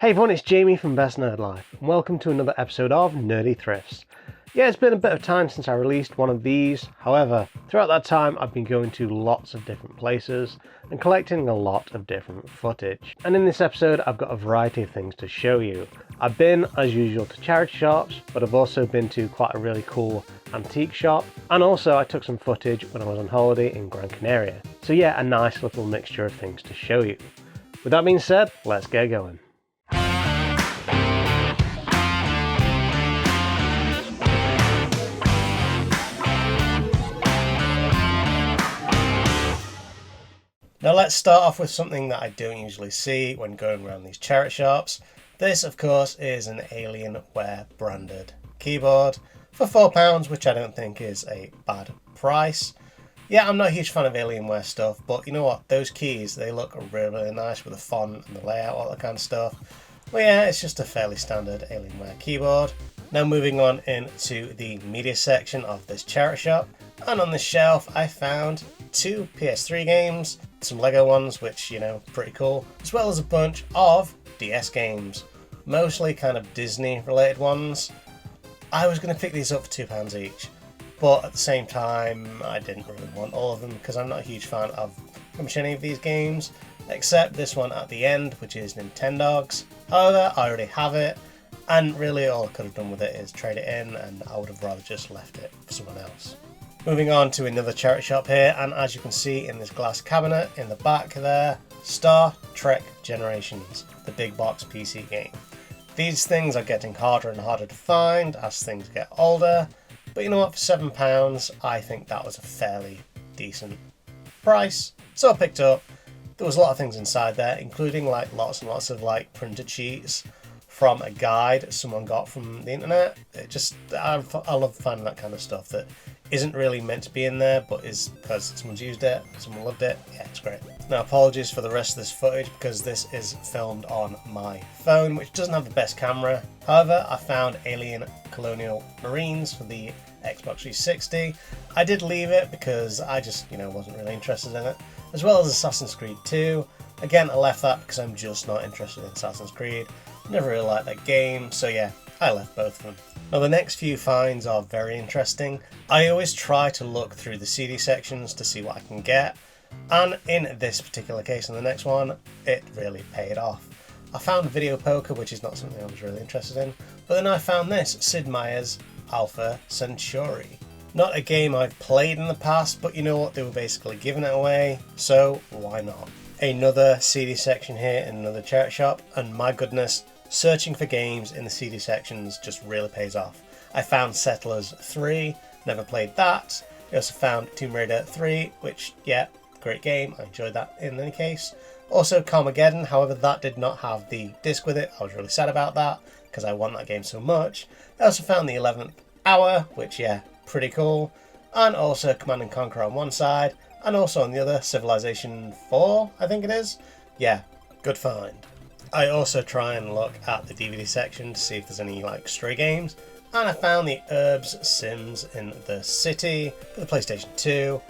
Hey everyone, it's Jamie from BestNerdLife, and welcome to another episode of Nerdy Thrifts. Yeah, it's been a bit of time since I released one of these, however, throughout that time I've been going to lots of different places and collecting a lot of different footage. And in this episode I've got a variety of things to show you. I've been, as usual, to charity shops, but I've also been to quite a really cool antique shop, and also I took some footage when I was on holiday in Gran Caneria. So yeah, a nice little mixture of things to show you. With that being said, let's get going. Now let's start off with something that I don't usually see when going around these charity shops. This, of course, is an Alienware branded keyboard for £4, which I don't think is a bad price. Yeah, I'm not a huge fan of Alienware stuff, but you know what? Those keys, they look really, really nice with the font and the layout, all that kind of stuff. Well, yeah, it's just a fairly standard Alienware keyboard. Now moving on into the media section of this charity shop, and on this shelf I found 2 PS3 games, some Lego ones, which, you know, pretty cool, as well as a bunch of DS games, mostly kind of Disney related ones. I was going to pick these up for £2 each, but at the same time I didn't really want all of them because I'm not a huge fan of pretty much any of these games, except this one at the end, which is Nintendogs. However, I already have it, and really all I could have done with it is trade it in, and I would have rather just left it for someone else. Moving on to another charity shop here, and as you can see in this glass cabinet in the back there, Star Trek Generations, the big box PC game. These things are getting harder and harder to find as things get older, but you know what, for £7 I think that was a fairly decent price, so I picked up. There was a lot of things inside there, including like lots and lots of like printed sheets from a guide someone got from the internet. I love finding that kind of stuff that isn't really meant to be in there, but is because someone's used it, someone loved it. Yeah, it's great. Now, apologies for the rest of this footage because this is filmed on my phone, which doesn't have the best camera. However, I found Alien Colonial Marines for the Xbox 360. I did leave it because I just, wasn't really interested in it, as well as Assassin's Creed 2. Again, I left that because I'm just not interested in Assassin's Creed. Never really liked that game, so yeah, I left both of them. Now the next few finds are very interesting. I always try to look through the CD sections to see what I can get, and in this particular case and the next one, it really paid off. I found Video Poker, which is not something I was really interested in, but then I found this, Sid Meier's Alpha Centauri. Not a game I've played in the past, but you know what, they were basically giving it away, so why not? Another CD section here in another charity shop, and my goodness, searching for games in the CD sections just really pays off. I found Settlers 3, never played that. I also found Tomb Raider 3, which, yeah, great game, I enjoyed that in any case. Also Carmageddon, however that did not have the disc with it. I was really sad about that because I want that game so much. I also found the 11th Hour, which, yeah, pretty cool. And also Command & Conquer on one side, and also on the other, Civilization 4, I think it is. Yeah, good find. I also try and look at the DVD section to see if there's any like stray games, and I found the Herbs Sims in the City for the PlayStation 2.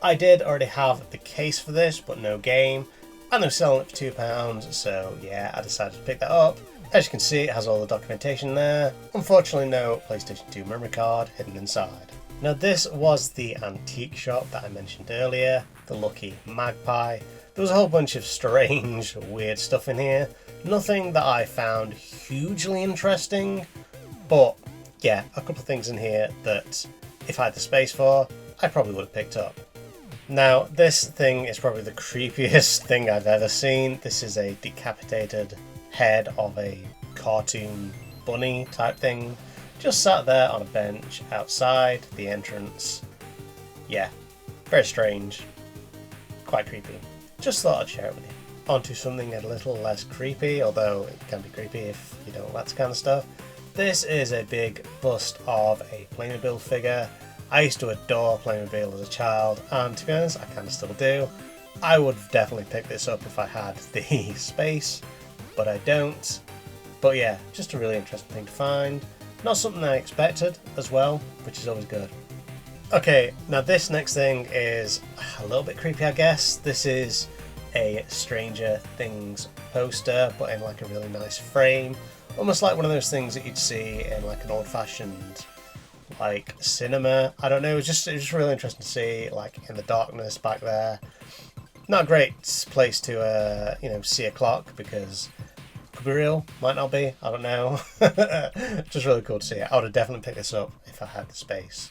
I did already have the case for this, but no game, and they're selling it for £2, so yeah, I decided to pick that up. As you can see, it has all the documentation there. Unfortunately, no PlayStation 2 memory card hidden inside. Now this was the antique shop that I mentioned earlier, the Lucky Magpie. There was a whole bunch of strange, weird stuff in here. Nothing that I found hugely interesting, but yeah, a couple of things in here that if I had the space for, I probably would have picked up. Now, this thing is probably the creepiest thing I've ever seen. This is a decapitated head of a cartoon bunny type thing, just sat there on a bench outside the entrance. Yeah, very strange, quite creepy. Just thought I'd share it with you. On to something a little less creepy, although it can be creepy if you don't like that kind of stuff. This is a big bust of a Playmobil figure. I used to adore Playmobil as a child, and to be honest, I kind of still do. I would definitely pick this up if I had the space, but I don't. But yeah, just a really interesting thing to find. Not something I expected as well, which is always good. Okay, now this next thing is a little bit creepy, I guess. This is a Stranger Things poster, but in like a really nice frame. Almost like one of those things that you'd see in like an old-fashioned like cinema. I don't know, it was just really interesting to see, like in the darkness back there. Not a great place to see a clock, because it could be real, might not be, I don't know. Just really cool to see it. I would have definitely picked this up if I had the space.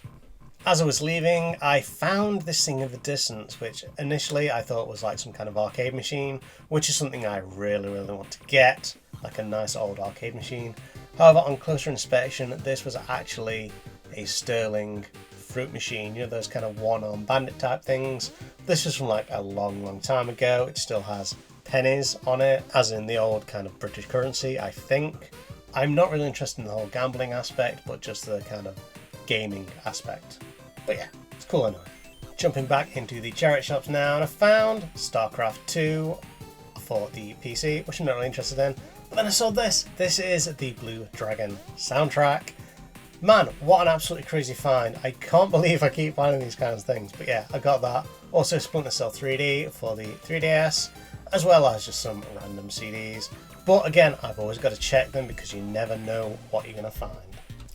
As I was leaving, I found this thing in the distance, which initially I thought was like some kind of arcade machine, which is something I really want to get, like a nice old arcade machine. However, on closer inspection, this was actually a Sterling fruit machine, you know, those kind of one-arm bandit type things. This was from like a long time ago. It still has pennies on it, as in the old kind of British currency, I think. I'm not really interested in the whole gambling aspect, but just the kind of gaming aspect. But yeah, it's cool anyway. Jumping back into the charity shops now, and I found StarCraft 2 for the PC, which I'm not really interested in. But then I saw this. This is the Blue Dragon soundtrack. Man, what an absolutely crazy find. I can't believe I keep finding these kinds of things. But yeah, I got that. Also Splinter Cell 3D for the 3DS, as well as just some random CDs. But again, I've always got to check them because you never know what you're going to find.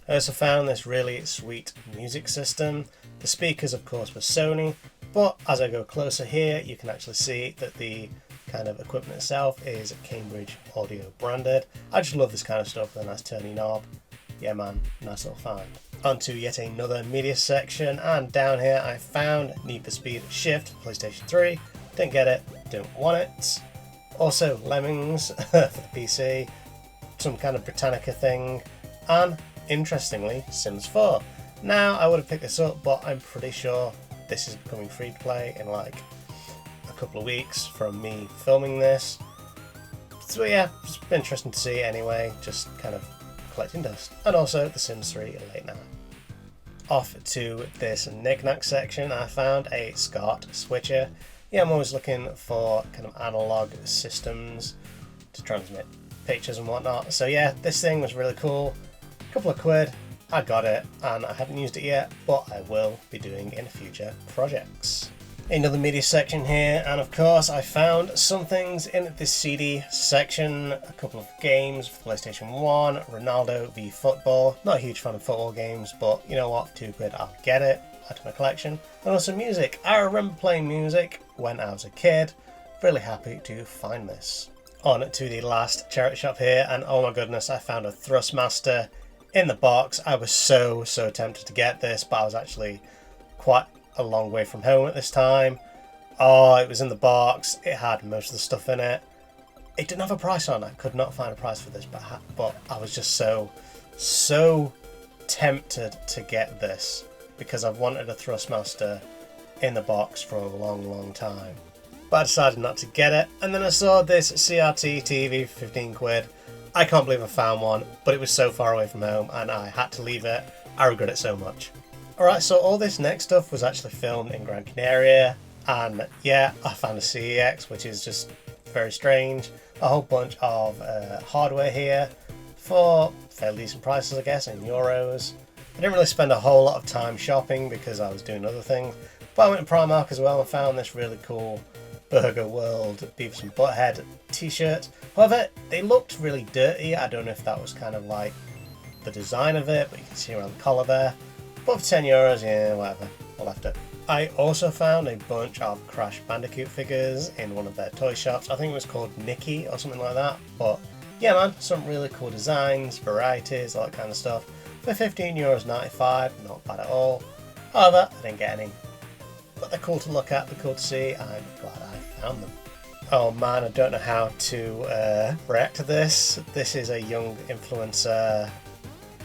I also found this really sweet music system. The speakers, of course, were Sony, but as I go closer here, you can actually see that the kind of equipment itself is Cambridge Audio branded. I just love this kind of stuff with a nice turny knob. Yeah man, nice little find. Onto yet another media section, and down here I found Need for Speed Shift for PlayStation 3. Didn't get it, don't want it. Also Lemmings for the PC, some kind of Britannica thing, and interestingly, Sims 4. Now, I would have picked this up, but I'm pretty sure this is becoming free to play in like a couple of weeks from me filming this. So yeah, it's interesting to see anyway, just kind of collecting dust. And also The Sims 3 late night. Off to this knick-knack section, I found a SCART switcher. Yeah, I'm always looking for kind of analog systems to transmit pictures and whatnot. So yeah, this thing was really cool. Couple of quid, I got it, and I haven't used it yet, but I will be doing in future projects. Another media section here, and of course I found some things in this CD section. A couple of games for PlayStation 1, Ronaldo v Football. Not a huge fan of football games, but you know what, 2 quid, I'll get it, add to my collection. And also music. I remember playing music when I was a kid. Really happy to find this. On to the last charity shop here, and oh my goodness, I found a Thrustmaster in the box. I was so tempted to get this, but I was actually quite a long way from home at this time. Oh, it was in the box. It had most of the stuff in it. It didn't have a price on it. I could not find a price for this, but I was just so tempted to get this because I've wanted a Thrustmaster in the box for a long time. But I decided not to get it, and then I saw this CRT TV for 15 quid. I can't believe I found one, but it was so far away from home and I had to leave it. I regret it so much. Alright, so all this next stuff was actually filmed in Gran Caneria, and yeah, I found a CEX, which is just very strange. A whole bunch of hardware here for fairly decent prices, I guess, in euros. I didn't really spend a whole lot of time shopping because I was doing other things, but I went to Primark as well and found this really cool Burger World Beavis and Butthead t-shirt. However, they looked really dirty. I don't know if that was kind of like the design of it, but you can see around the collar there. But for 10 euros, yeah, whatever, I left it. I also found a bunch of Crash Bandicoot figures in one of their toy shops. I think it was called Nicky or something like that. But yeah man, some really cool designs, varieties, all that kind of stuff. For €15.95, not bad at all. However, I didn't get any. But they're cool to look at, they're cool to see, I'm glad I found them. Oh man, I don't know how to react to this. This is a young influencer,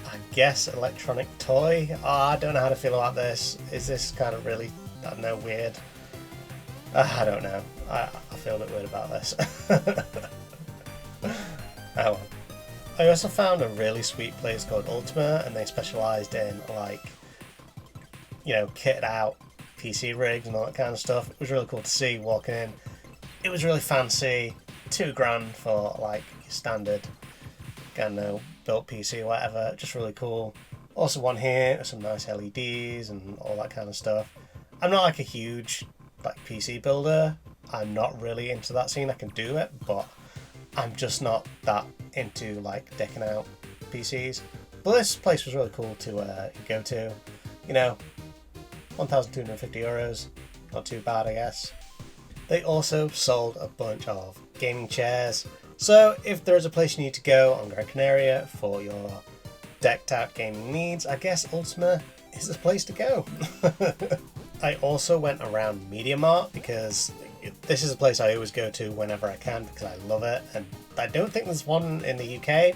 I guess, electronic toy. Oh, I don't know how to feel about this. Is this kind of really, I don't know, weird? I don't know. I feel a bit weird about this. Oh. I also found a really sweet place called Ultima, and they specialised in, like, you know, kitted out PC rigs and all that kind of stuff. It was really cool to see walking in. It was really fancy. £2,000 for like your standard, I don't know, built PC or whatever. Just really cool. Also one here with some nice LEDs and all that kind of stuff. I'm not like a huge like PC builder. I'm not really into that scene. I can do it, but I'm just not that into like decking out PCs. But this place was really cool to go to. You know, €1,250, not too bad, I guess. They also sold a bunch of gaming chairs. So if there is a place you need to go on Gran Caneria for your decked out gaming needs, I guess Ultima is the place to go. I also went around Media Mart because this is a place I always go to whenever I can because I love it, and I don't think there's one in the UK.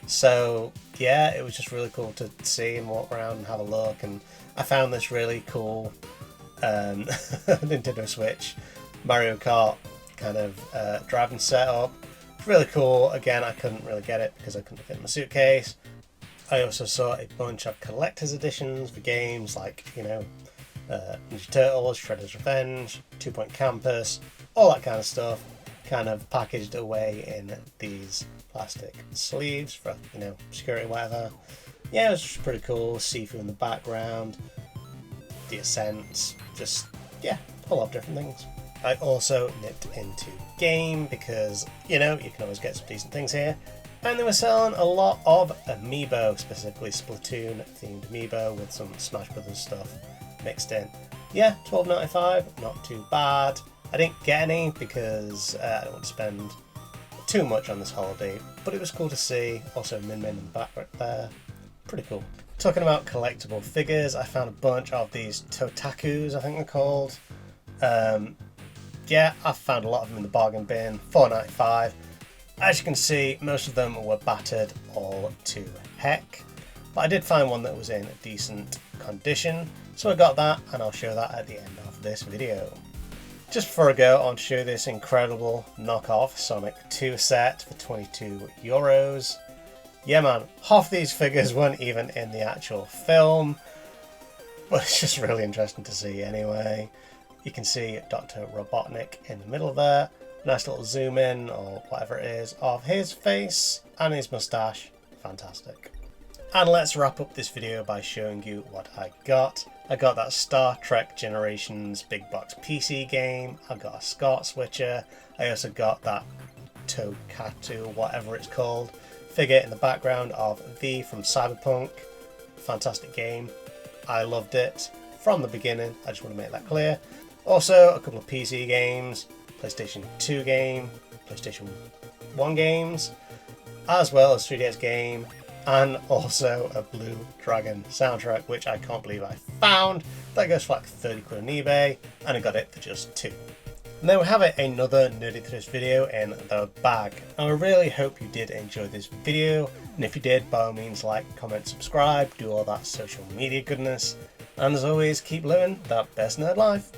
So yeah, it was just really cool to see and walk around and have a look, and I found this really cool Nintendo Switch Mario Kart kind of driving setup. It's really cool. Again, I couldn't really get it because I couldn't fit in my suitcase. I also saw a bunch of collector's editions for games like, you know, Ninja Turtles, Shredder's Revenge, 2 Point Campus, all that kind of stuff, kind of packaged away in these plastic sleeves for, you know, security, whatever. Yeah, it was just pretty cool. Sifu in the background, the Ascents, just, yeah, a whole lot of different things. I also nipped into game because, you know, you can always get some decent things here. And they were selling a lot of amiibo, specifically Splatoon themed amiibo with some Smash Brothers stuff mixed in. Yeah, $12.95, not too bad. I didn't get any because I don't want to spend too much on this holiday, but it was cool to see. Also Min Min in the back right there, pretty cool. Talking about collectible figures, I found a bunch of these Totakus, I think they're called. Yeah, I found a lot of them in the bargain bin, $4.95. As you can see, most of them were battered all to heck, but I did find one that was in decent condition, so I got that, and I'll show that at the end of this video. Just before I go, I want to show you this incredible knockoff Sonic 2 set for €22. Yeah man, half these figures weren't even in the actual film, but it's just really interesting to see anyway. You can see Dr. Robotnik in the middle there. Nice little zoom in, or whatever it is, of his face and his moustache. Fantastic. And let's wrap up this video by showing you what I got. I got that Star Trek Generations big box PC game. I got a SCART switcher. I also got that Tokatu, whatever it's called, figure in the background of V from Cyberpunk. Fantastic game. I loved it from the beginning. I just want to make that clear. Also, a couple of PC games, PlayStation 2 game, PlayStation 1 games, as well as 3DS game, and also a Blue Dragon soundtrack, which I can't believe I found. That goes for like 30 quid on eBay, and I got it for just £2. And there we have it, another Nerdy Thrifts video in the bag. And I really hope you did enjoy this video, and if you did, by all means like, comment, subscribe, do all that social media goodness, and as always, keep living that best nerd life.